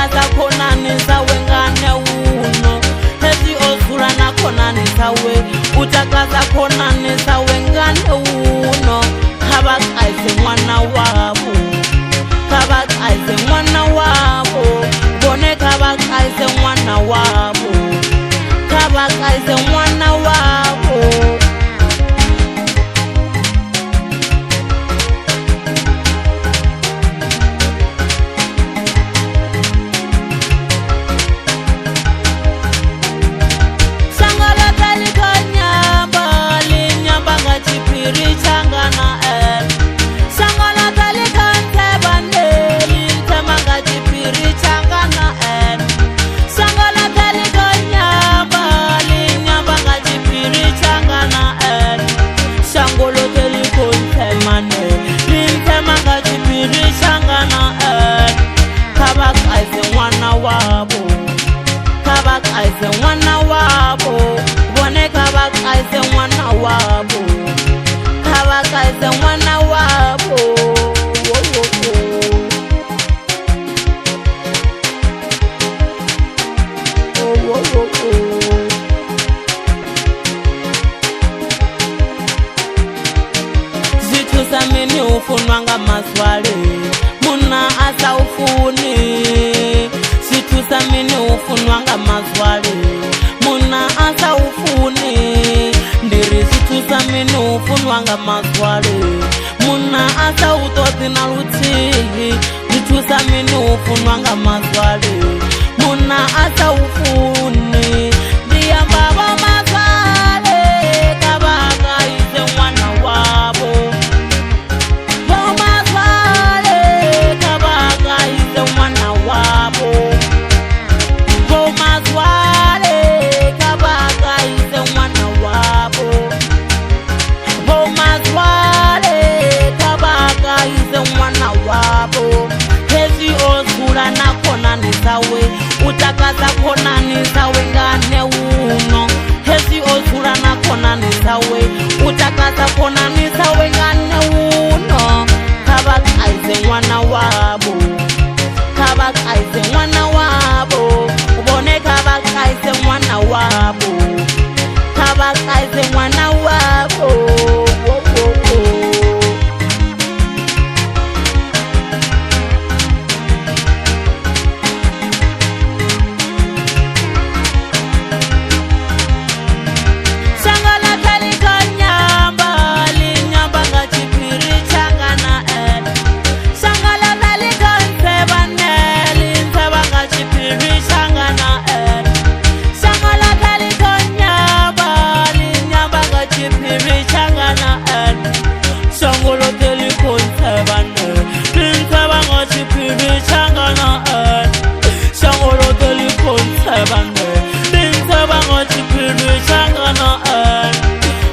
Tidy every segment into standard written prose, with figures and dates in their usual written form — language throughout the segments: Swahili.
utakaza khonani zawe ngane uno hezi ozula na khonani zawe utakaza khonani zawe ngane uno khabakaze mwana wabo khabakaze mwana wabo bone khabakaze mwana wabo khabakaze mwana wabo khabakaze mwana wabo bone khabakaze mwana wabo khabakaze mwana wabo zithu zamini ufunwa ngamazwale muna asawufuni zithu zamini ufunwa ngamazwale muna asawufuni ndiri zithu zamini ufunwa ngamazwale muna asawutoti na luthihi zithu zamini ufunwa ngamazwale muna asawufuni ndiyambabo mazwale khabakaze mwana wabo bomazwale khabakaze mwana wabo bomazwale khabakaze mwana wabo bomazwale khabakaze mwana wabo hezi ozula na khonani zawe utakaza khonani zawe ngane uno hezi ozula na khonani zawe utakaza khonani zawe ngane uno khabakaze mwana wabo khabakaze mwana wabo bone khabakaze mwana wabo khabakaze mwana wabo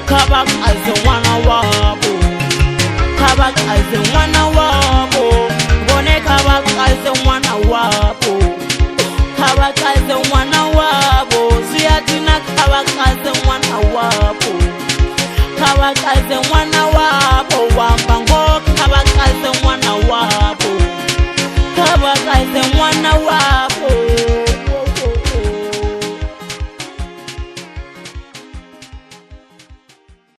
khabakaze mwana wabo khabakaze mwana wabo bone khabakaze mwana wabo khabakaze mwana wabo ziyatina khabakaze mwana wabo khabakaze mwana wabo wamba ngo khabakaze mwana wabo khabakaze mwana wabo